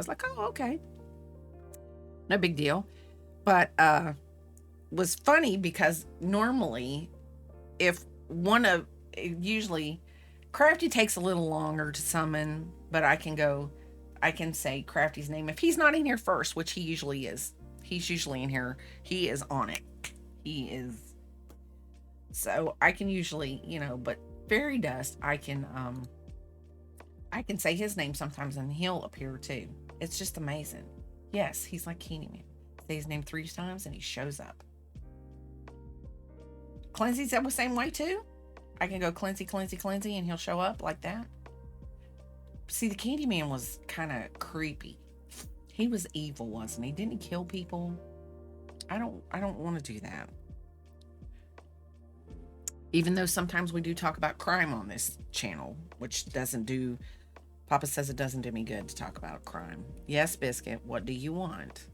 was like, oh, okay. No big deal. But was funny because normally if one of usually Crafty takes a little longer to summon, but I can say Crafty's name if he's not in here first, which he usually is. He's usually in here. He is on it. He is. So I can usually, but Fairy Dust, I can say his name sometimes and he'll appear too. It's just amazing. Yes, he's like Candyman. Say his name 3 times and he shows up. Cleansy's the same way too. I can go Cleansy, Cleansy, Cleansy, and he'll show up like that. See, the Candyman was kind of creepy. He was evil, wasn't he? Didn't he kill people? I don't want to do that. Even though sometimes we do talk about crime on this channel, which doesn't do Papa says it doesn't do me good to talk about crime. Yes, Biscuit, what do you want?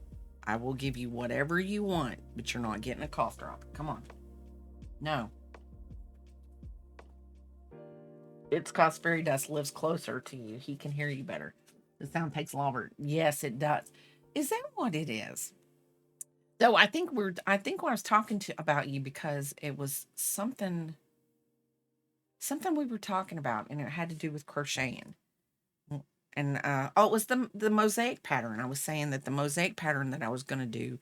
I will give you whatever you want, but you're not getting a cough drop. Come on. No. It's cause Fairy Dust lives closer to you. He can hear you better. The sound takes longer. Yes, it does. Is that what it is? So I think I was talking to about you because it was something we were talking about and it had to do with crocheting. And it was the mosaic pattern. I was saying that the mosaic pattern that I was going to do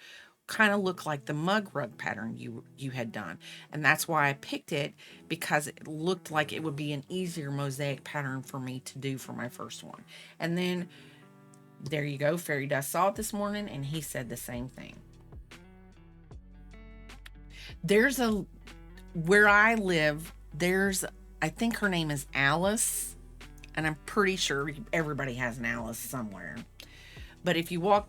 kind of looked like the mug rug pattern you had done, and that's why I picked it, because it looked like it would be an easier mosaic pattern for me to do for my first one. And then there you go, Fairy Dust saw it this morning and he said the same thing. There's where I live, I think her name is Alice, and I'm pretty sure everybody has an Alice somewhere. But if you walk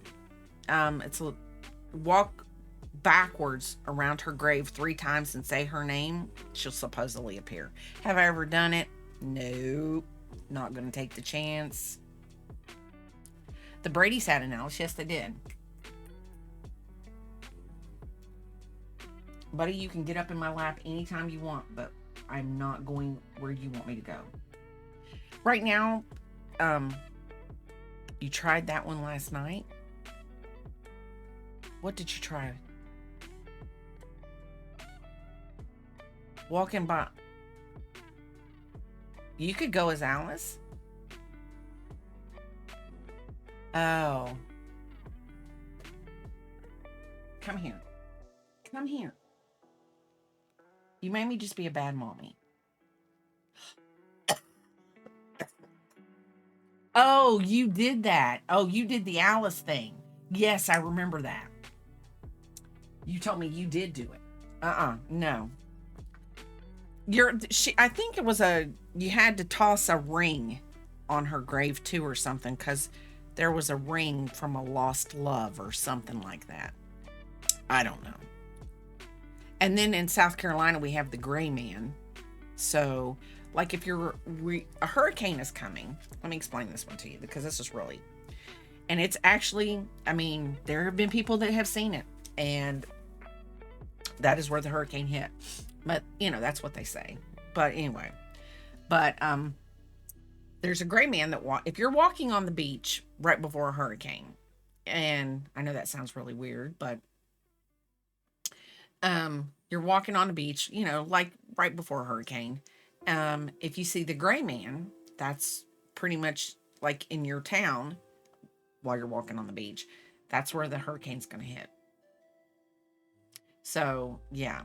backwards around her grave 3 times and say her name, she'll supposedly appear. Have I ever done it? Nope. Not gonna take the chance. The Brady's had an Alice. Yes, they did. Buddy, you can get up in my lap anytime you want, but I'm not going where you want me to go. Right now, you tried that one last night. What did you try? Walking by. You could go as Alice. Oh. Come here. Come here. You made me just be a bad mommy. Oh, you did that. Oh, you did the Alice thing. Yes, I remember that. You told me you did do it. No. I think it was you had to toss a ring on her grave too or something, because there was a ring from a lost love or something like that. I don't know. And then in South Carolina, we have the gray man. So, like if a hurricane is coming, let me explain this one to you, because this is really, and it's actually, there have been people that have seen it, and that is where the hurricane hit. But, that's what they say. But anyway, there's a gray man that if you're walking on the beach right before a hurricane, and I know that sounds really weird, but you're walking on the beach, like right before a hurricane. If you see the gray man, that's pretty much like in your town while you're walking on the beach. That's where the hurricane's going to hit. So, yeah.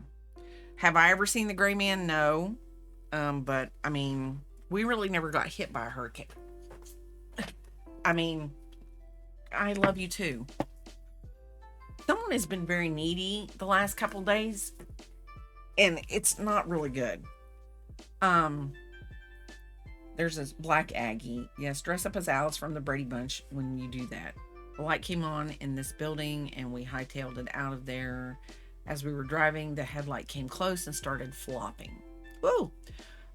Have I ever seen the gray man? No. But, we really never got hit by a hurricane. I love you too. Someone has been very needy the last couple days, and it's not really good. There's this black Aggie. Yes, dress up as Alice from the Brady Bunch when you do that. The light came on in this building, and we hightailed it out of there. As we were driving, the headlight came close and started flopping. Woo!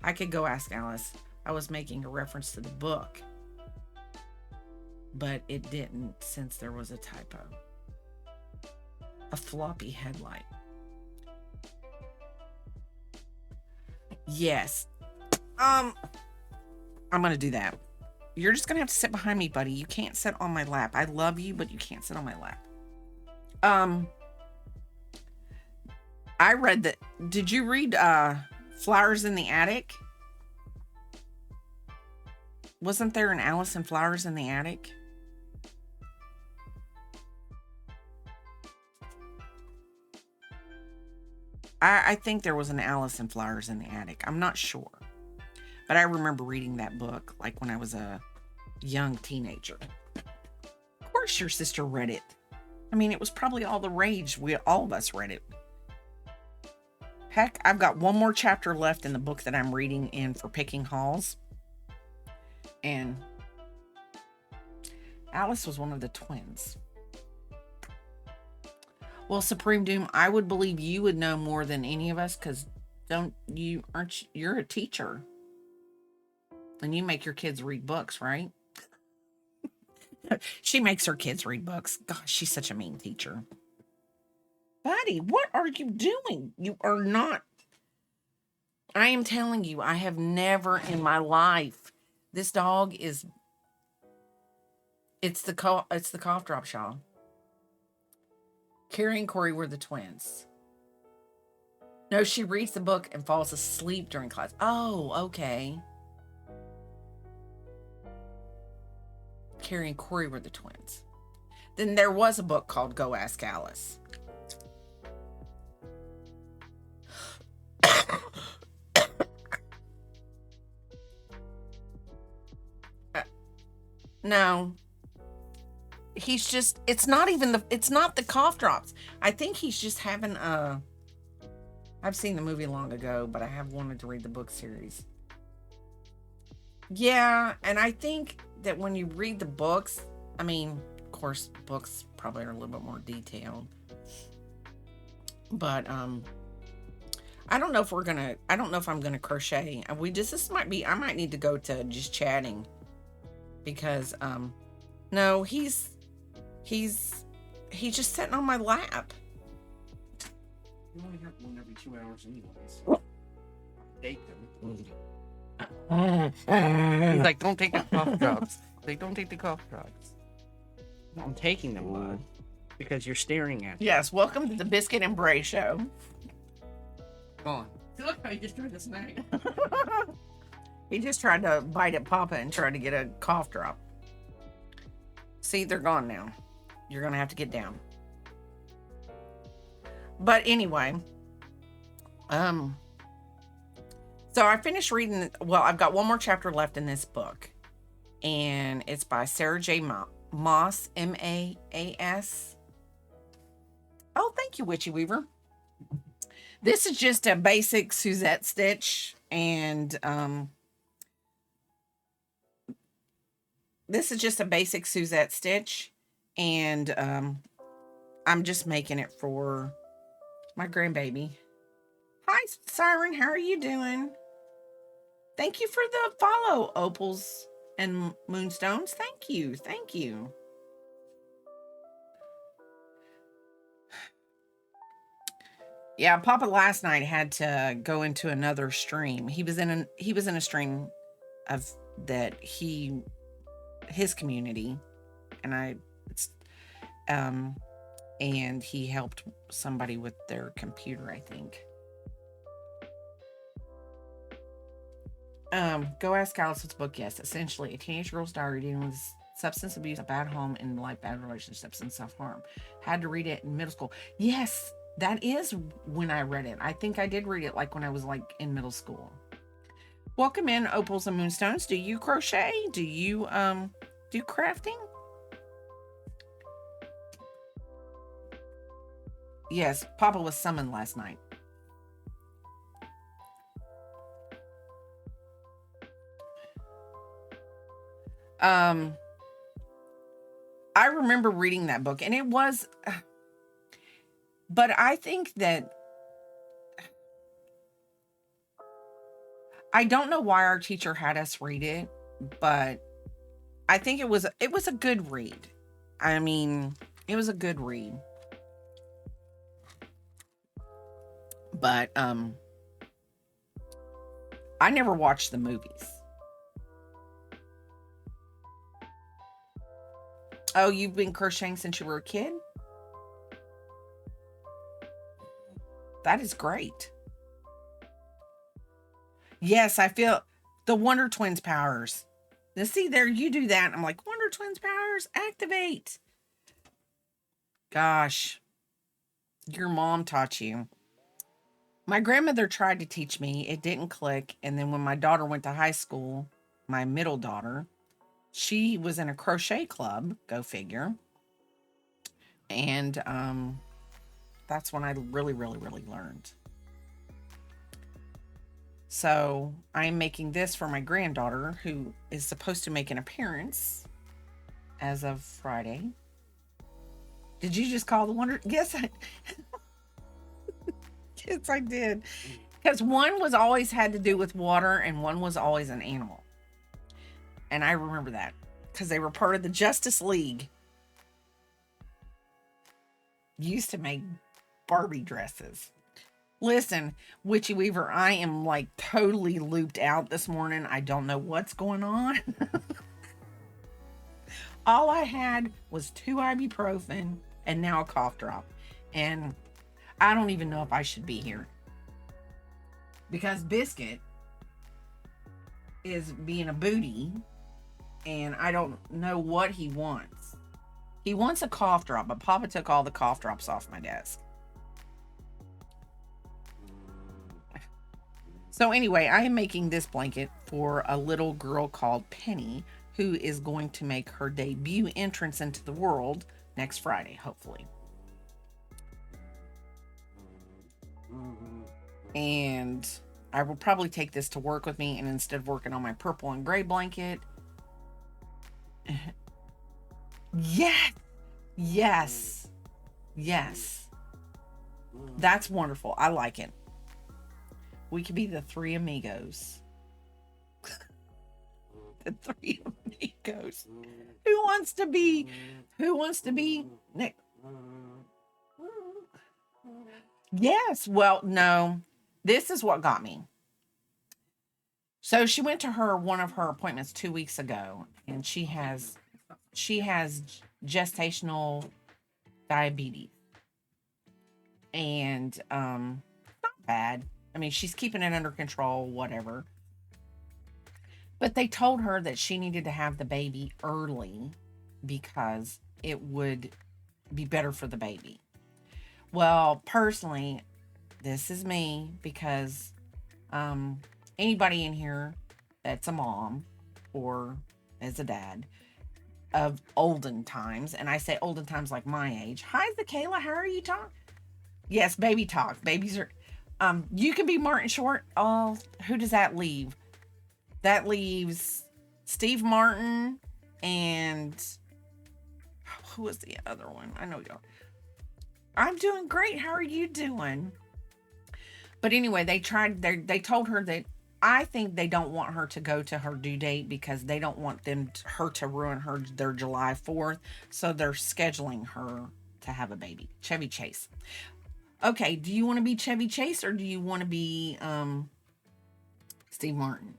I could go ask Alice. I was making a reference to the book, but it didn't, since there was a typo. A floppy headlight. Yes. I'm gonna do that. You're just gonna have to sit behind me, buddy. You can't sit on my lap. I love you, but you can't sit on my lap. I read that. Did you read Flowers in the Attic? Wasn't there an Alice in Flowers in the Attic? I think there was an Alice in Flowers in the Attic. I'm not sure. But I remember reading that book like when I was a young teenager. Of course your sister read it. I mean, it was probably all the rage. All of us read it. Heck, I've got one more chapter left in the book that I'm reading in for Picking Halls. And Alice was one of the twins. Well, Supreme Doom, I would believe you would know more than any of us because you're a teacher. And you make your kids read books, right? She makes her kids read books. Gosh, she's such a mean teacher. Buddy, what are you doing? You are not. I am telling you, I have never in my life. This dog is. It's the cough drop, Shaw. Carrie and Corey were the twins. No, she reads the book and falls asleep during class. Oh, okay. Carrie and Corey were the twins. Then there was a book called Go Ask Alice. No. He's just, it's not the cough drops. I think he's just having I've seen the movie long ago, but I have wanted to read the book series. Yeah, and I think that when you read the books, I mean, of course, books probably are a little bit more detailed. But I don't know if I'm gonna crochet. I might need to go to just chatting because no, he's just sitting on my lap. You only have one every 2 hours anyways. Date them. He's like, don't take the cough drops. Like, don't take the cough drops. I'm taking them, bud. Because you're staring at them. Yes, welcome to the Biscuit and Bray Show. Go on. Look how you just tried to snag. He just tried to bite at Papa and tried to get a cough drop. See, they're gone now. You're going to have to get down. But anyway, so I finished reading, well, I've got one more chapter left in this book. And it's by Sarah J. Maas, M-A-A-S. Oh, thank you, Witchy Weaver. This is just a basic Suzette stitch. And this is just a basic Suzette stitch. And I'm just making it for my grandbaby. Hi, Siren. How are you doing? Thank you for the follow, Opals and Moonstones. Thank you. Thank you. Yeah, Papa last night had to go into another stream. He was in a stream of his community, and and he helped somebody with their computer, I think. Go Ask Alice's book. Yes, essentially a teenage girl's diary dealing with substance abuse, a bad home, and life, bad relationships, and self-harm. Had to read it in middle school. Yes, that is when I read it. I think I did read it like when I was like in middle school. Welcome in, Opals and Moonstones. Do you crochet? Do you do crafting? Yes, Papa was summoned last night. I remember reading that book, and it was, but I think that I don't know why our teacher had us read it, but I think it was a good read. I mean, it was a good read. But I never watched the movies. Oh, you've been crocheting since you were a kid? That is great. Yes, I feel the Wonder Twins powers. Now, see there, you do that. I'm like, Wonder Twins powers, activate. Gosh, your mom taught you. My grandmother tried to teach me. It didn't click. And then when my daughter went to high school, my middle daughter, she was in a crochet club, go figure. And that's when I really, really, really learned. So I'm making this for my granddaughter, who is supposed to make an appearance as of Friday. Did you just call the Wonder? Yes, yes, I did. Because one was always had to do with water, and one was always an animal. And I remember that because they were part of the Justice League. Used to make Barbie dresses. Listen, Witchy Weaver, I am like totally looped out this morning. I don't know what's going on. All I had was 2 ibuprofen and now a cough drop. And I don't even know if I should be here. Because Biscuit is being a booty and I don't know what he wants. He wants a cough drop, but Papa took all the cough drops off my desk. So anyway, I am making this blanket for a little girl called Penny, who is going to make her debut entrance into the world next Friday, hopefully. And I will probably take this to work with me, and instead of working on my purple and gray blanket, yes, yes, yes. That's wonderful. I like it. We could be the 3 amigos. The 3 amigos. Who wants to be Nick? Yes. Well, no. This is what got me. So she went to one of her appointments 2 weeks ago, and she has gestational diabetes. And not bad. I mean, she's keeping it under control, whatever. But they told her that she needed to have the baby early because it would be better for the baby. Well, personally, this is me because anybody in here that's a mom or as a dad of olden times, and I say olden times like my age. Hi, Zakayla, how are you talking? Yes, baby talk. Babies are... you can be Martin Short. Oh, who does that leave? That leaves Steve Martin and who was the other one? I know y'all. I'm doing great. How are you doing? But anyway, they told her that I think they don't want her to go to her due date because they don't want her to ruin their July 4th. So they're scheduling her to have a baby. Chevy Chase. Okay, do you want to be Chevy Chase or do you want to be Steve Martin?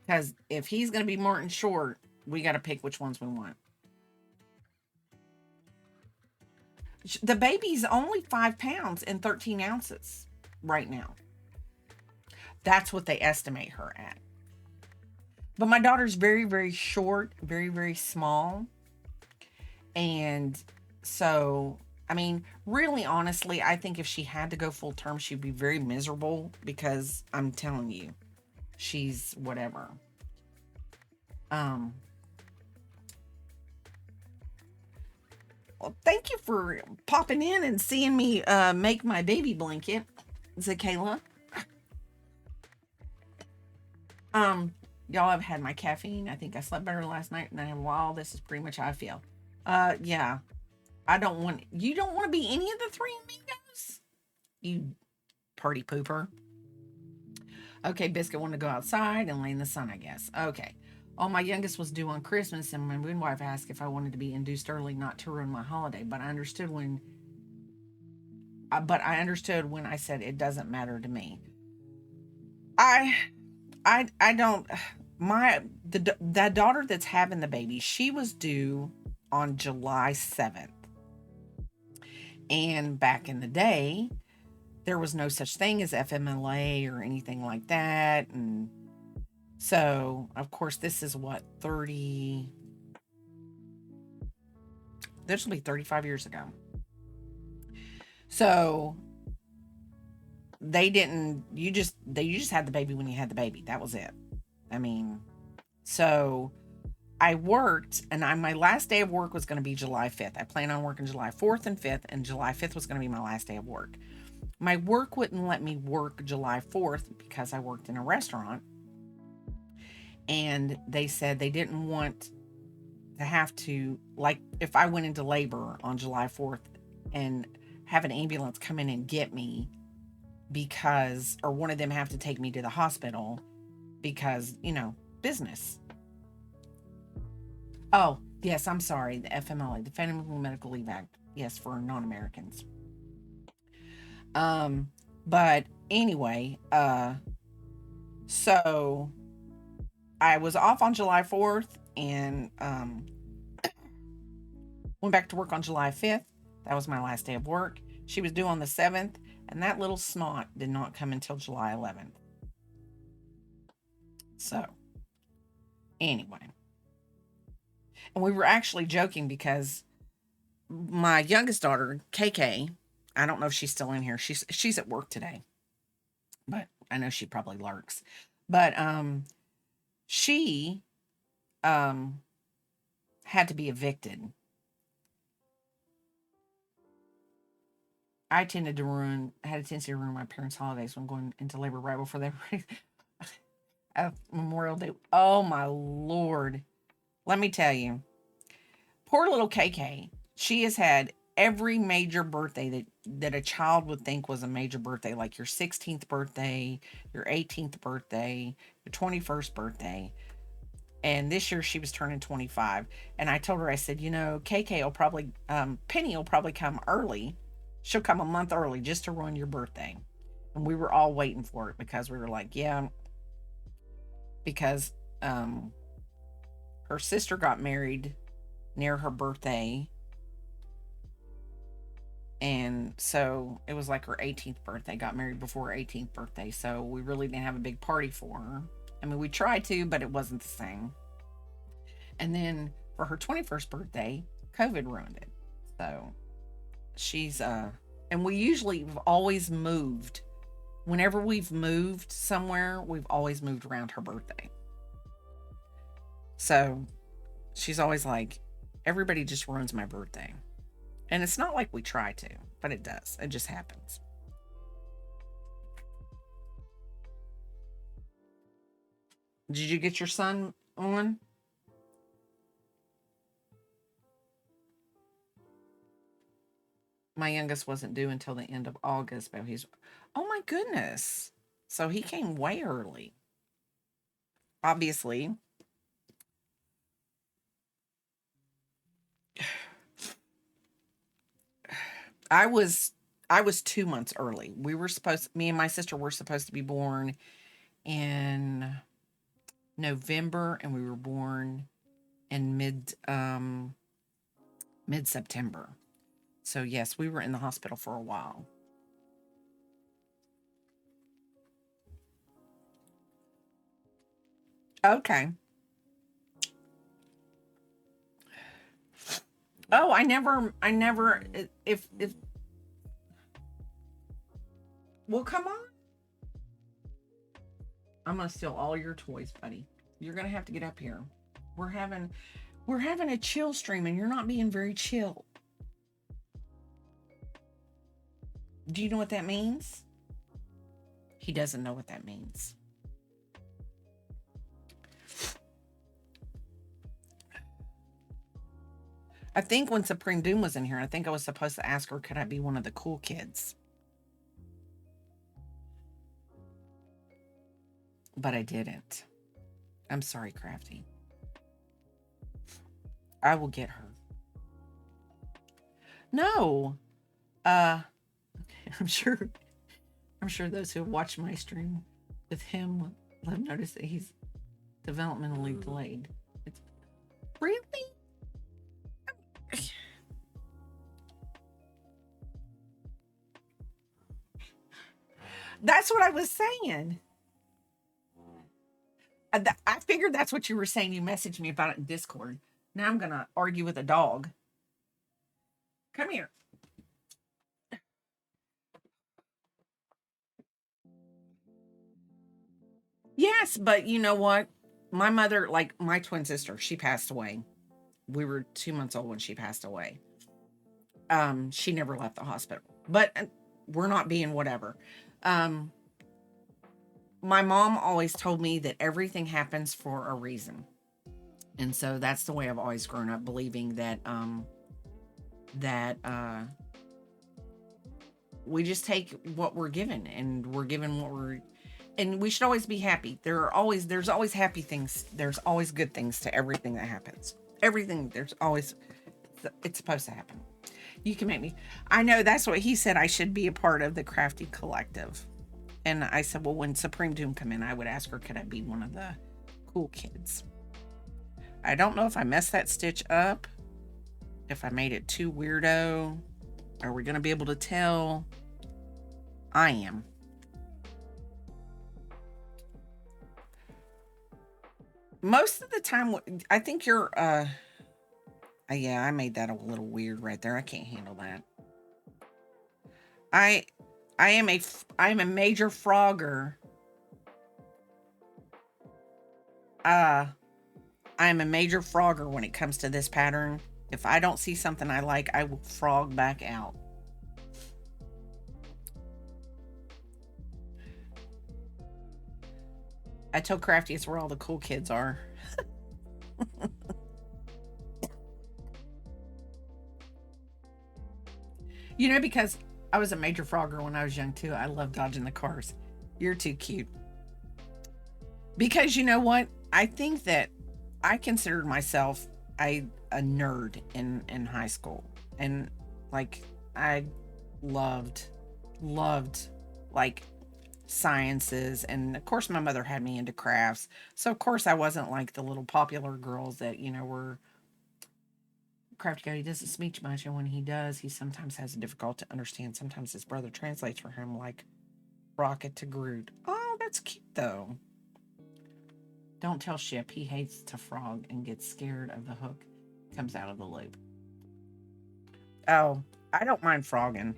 Because if he's going to be Martin Short, we got to pick which ones we want. The baby's only 5 pounds and 13 ounces right now. That's what they estimate her at. But my daughter's very, very short, very, very small. And so... I mean, really, honestly, I think if she had to go full term, she'd be very miserable because I'm telling you, she's whatever. Well, thank you for popping in and seeing me make my baby blanket, Zakayla. Y'all have had my caffeine. I think I slept better last night than I have in a while. This is pretty much how I feel. Yeah. You don't want to be any of the 3 amigos? You party pooper. Okay, Biscuit wanted to go outside and lay in the sun, I guess. Okay. Oh, my youngest was due on Christmas, and my midwife asked if I wanted to be induced early not to ruin my holiday. But I understood when I said it doesn't matter to me. I don't. The daughter that's having the baby, she was due on July 7th. And back in the day, there was no such thing as FMLA or anything like that. And so, of course, this is what, 30, this will be 35 years ago. So you just had the baby when you had the baby. That was it. I mean, so I worked, and my last day of work was going to be July 5th. I planned on working July 4th and 5th, and July 5th was going to be my last day of work. My work wouldn't let me work July 4th because I worked in a restaurant. And they said they didn't want to have to, like, if I went into labor on July 4th and have an ambulance come in and get me or one of them have to take me to the hospital because, business. Oh, yes, I'm sorry. The FMLA, the Family Medical Leave Act. Yes, for non-Americans. But anyway, so I was off on July 4th and went back to work on July 5th. That was my last day of work. She was due on the 7th, and that little snot did not come until July 11th. So, anyway. And we were actually joking because my youngest daughter, KK, I don't know if she's still in here. She's at work today. But I know she probably lurks. But she had to be evicted. I had a tendency to ruin my parents' holidays when going into labor right before they were Memorial Day. Oh my Lord. Let me tell you. Poor little KK. She has had every major birthday that a child would think was a major birthday, like your 16th birthday, your 18th birthday, your 21st birthday. And this year she was turning 25. And I told her, I said, KK will probably, Penny will probably come early. She'll come a month early just to ruin your birthday. And we were all waiting for it because we were like, yeah. Because her sister got married near her birthday. And so it was like her 18th birthday, got married before her 18th birthday. So we really didn't have a big party for her. I mean, we tried to, but it wasn't the same. And then for her 21st birthday, COVID ruined it. So she's, and we've always moved. Whenever we've moved somewhere, we've always moved around her birthday. So she's always like, everybody just ruins my birthday. And it's not like we try to, but it does. It just happens. Did you get your son on? My youngest wasn't due until the end of August, but oh my goodness. So he came way early. Obviously. I was 2 months early. Me and my sister were supposed to be born in November, and we were born in mid-September. So yes, we were in the hospital for a while. Okay. Oh, I never, if, well, come on. I'm going to steal all your toys, buddy. You're going to have to get up here. We're having a chill stream and you're not being very chill. Do you know what that means? He doesn't know what that means. I think when Supreme Doom was in here, I think I was supposed to ask her, could I be one of the cool kids? But I didn't. I'm sorry, Crafty. I will get her. No. I'm sure those who watch my stream with him will have noticed that he's developmentally delayed. Really? That's what I was saying. I figured that's what you were saying. You messaged me about it in Discord. Now I'm going to argue with a dog. Come here. Yes, but you know what? My mother, like my twin sister, she passed away. We were 2 months old when she passed away. She never left the hospital, but we're not being whatever. Um, my mom always told me that everything happens for a reason. And so that's the way I've always grown up, believing that we just take what we're given, and we're given what we're, and we should always be happy. There's always happy things. There's always good things to everything that happens. Everything, there's always, it's supposed to happen. You can make me, I know that's what he said. I should be a part of the Crafty Collective. And I said, well, when Supreme Doom come in, I would ask her, could I be one of the cool kids? I don't know if I messed that stitch up, if I made it too weirdo. Are we going to be able to tell? I am. Most of the time, I think you're, yeah, I made that a little weird right there. I can't handle that. I am a major frogger. I am a major frogger when it comes to this pattern. If I don't see something I like, I will frog back out. I told Crafty it's where all the cool kids are. You know, because I was a major frogger when I was young too. I love dodging the cars. You're too cute. Because you know what? I think that I considered myself a nerd in high school. And like I loved like sciences, and of course my mother had me into crafts. So of course I wasn't like the little popular girls that, you know, were Crafty guy. He doesn't speak much, and when he does, he sometimes has a difficult to understand. Sometimes his brother translates for him like Rocket to Groot. Oh, that's cute though. Don't tell Ship. He hates to frog and gets scared of the hook comes out of the loop. Oh, I don't mind frogging,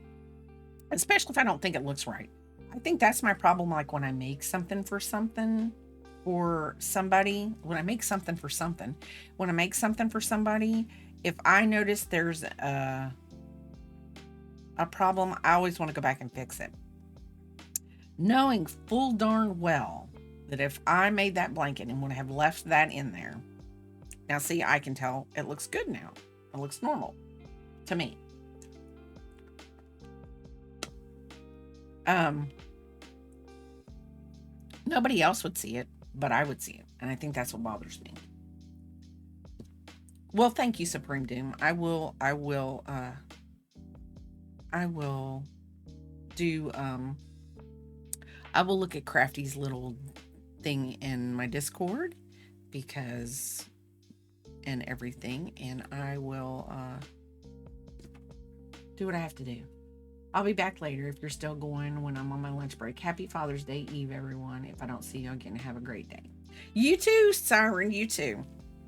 especially if I don't think it looks right. I think that's my problem. Like when I make something for something or somebody, when I make something for something, when I make something for somebody, if I notice there's a problem, I always want to go back and fix it. Knowing full darn well that if I made that blanket and would have left that in there, now see, I can tell it looks good now. It looks normal to me. Nobody else would see it, but I would see it. And I think that's what bothers me. Well, thank you, Supreme Doom. I will do, I will look at Crafty's little thing in my Discord because, and everything, and I will, do what I have to do. I'll be back later if you're still going when I'm on my lunch break. Happy Father's Day Eve, everyone. If I don't see you again, have a great day. You too, Siren, you too.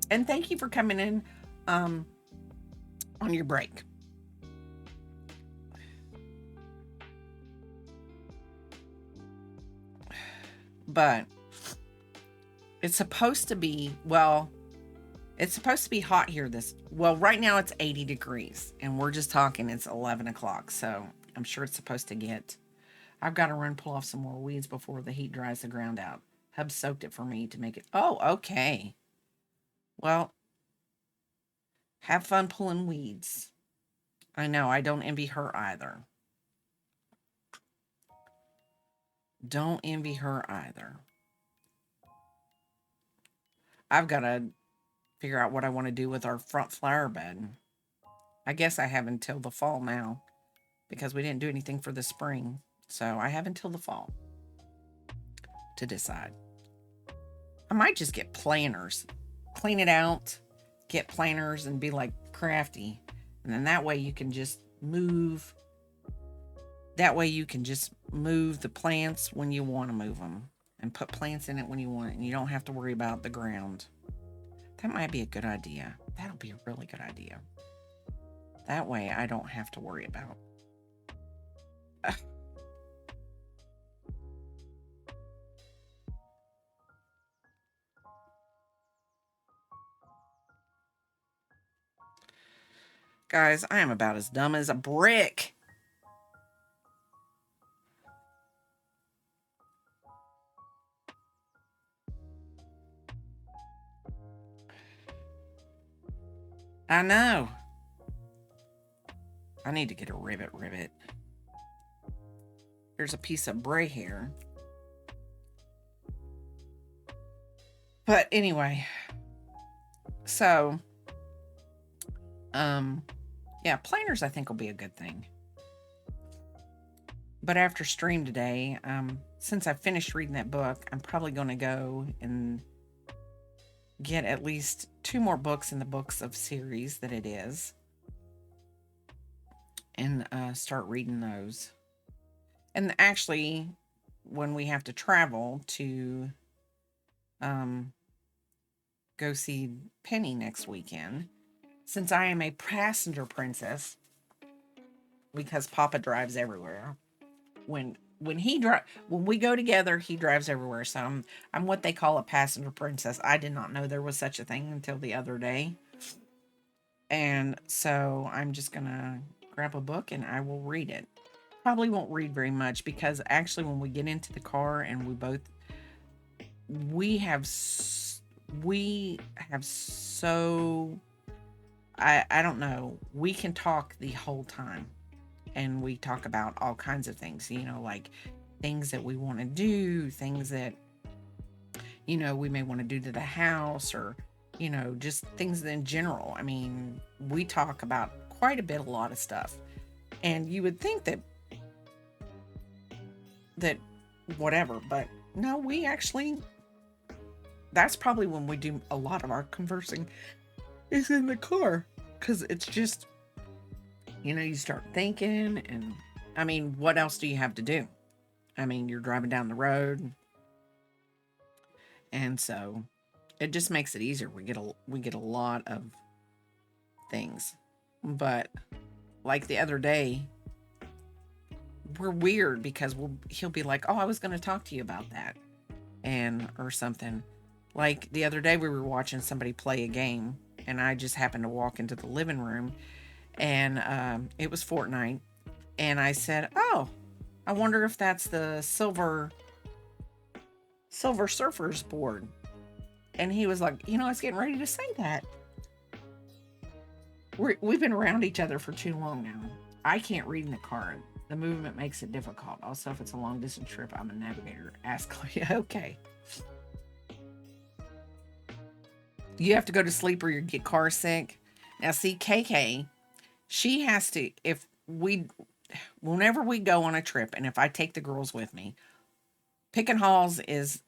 And thank you for coming in on your break. But it's supposed to be, well, it's supposed to be hot here right now it's 80 degrees and we're just talking, it's 11 o'clock. So I'm sure it's supposed to get, I've got to pull off some more weeds before the heat dries the ground out. Hub soaked it for me to make it. Oh, okay. Well, have fun pulling weeds. I know, I don't envy her either. Don't envy her either. I've got to figure out what I want to do with our front flower bed. I guess I have until the fall now because we didn't do anything for the spring. So I have until the fall to decide. I might just get planters, clean it out, get planters and be like Crafty. And then that way you can just move That way you can just move the plants when you want to move them and put plants in it when you want it, and you don't have to worry about the ground. That might be a good idea. That'll be a really good idea. That way I don't have to worry about. Guys, I am about as dumb as a brick. I know. I need to get a rivet. There's a piece of bray hair. But anyway, so yeah, planners I think will be a good thing. But after stream today, since I finished reading that book, I'm probably going to go and get at least 2 more books in the books of series that it is, and start reading those. And actually, when we have to travel to go see Penny next weekend, since I am a passenger princess, because Papa drives everywhere. When we go together, he drives everywhere. So I'm what they call a passenger princess. I did not know there was such a thing until the other day. And so I'm just gonna grab a book and I will read it. Probably won't read very much, because actually when we get into the car and we have so I don't know, we can talk the whole time, and we talk about all kinds of things, like things that we want to do, things that we may want to do to the house, or just things in general. I mean, we talk about quite a lot of stuff, and you would think that whatever, but no, we actually, that's probably when we do a lot of our conversing is in the car, because it's just, you start thinking, and I mean, what else do you have to do? I mean, you're driving down the road, and so it just makes it easier. We get a lot of things. But like the other day, we're weird because he'll be like, "Oh, I was going to talk to you about that," or something. Like the other day, we were watching somebody play a game, and I just happened to walk into the living room, and it was Fortnite, and I said, "Oh, I wonder if that's the Silver Surfers board." And he was like, "I was getting ready to say that." We've been around each other for too long now. I can't read in the car. The movement makes it difficult. Also, if it's a long distance trip, I'm a navigator. Ask Chloe. Okay. You have to go to sleep or you get car sick. Now, see, KK, she has to, whenever we go on a trip, and if I take the girls with me, Pickin' Halls is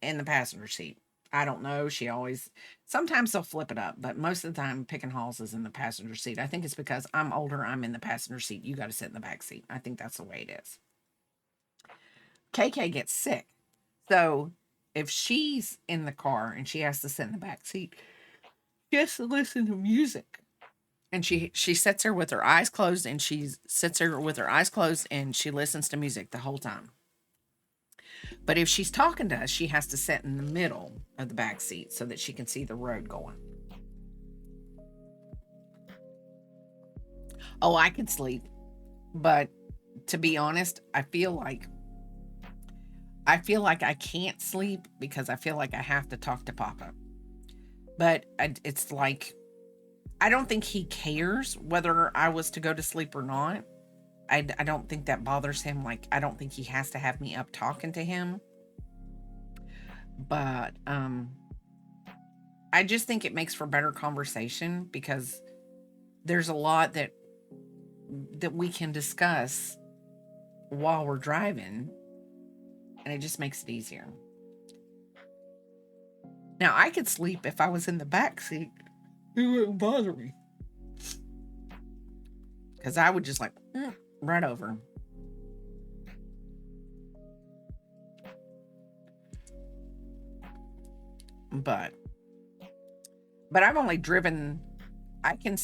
in the passenger seat. I don't know. Sometimes they'll flip it up, but most of the time, Pickin' Halls is in the passenger seat. I think it's because I'm older, I'm in the passenger seat. You got to sit in the back seat. I think that's the way it is. KK gets sick. So if she's in the car and she has to sit in the back seat, she has to listen to music. And she sits there with her eyes closed, and she listens to music the whole time. But if she's talking to us, she has to sit in the middle of the back seat so that she can see the road going. Oh, I could sleep. But to be honest, I feel like I can't sleep because I feel like I have to talk to Papa. But it's like, I don't think he cares whether I was to go to sleep or not. I don't think that bothers him. Like, I don't think he has to have me up talking to him. But I just think it makes for better conversation, because there's a lot that we can discuss while we're driving, and it just makes it easier. Now, I could sleep if I was in the back seat. It wouldn't bother me, Because I would just like run over. But I've only driven, I can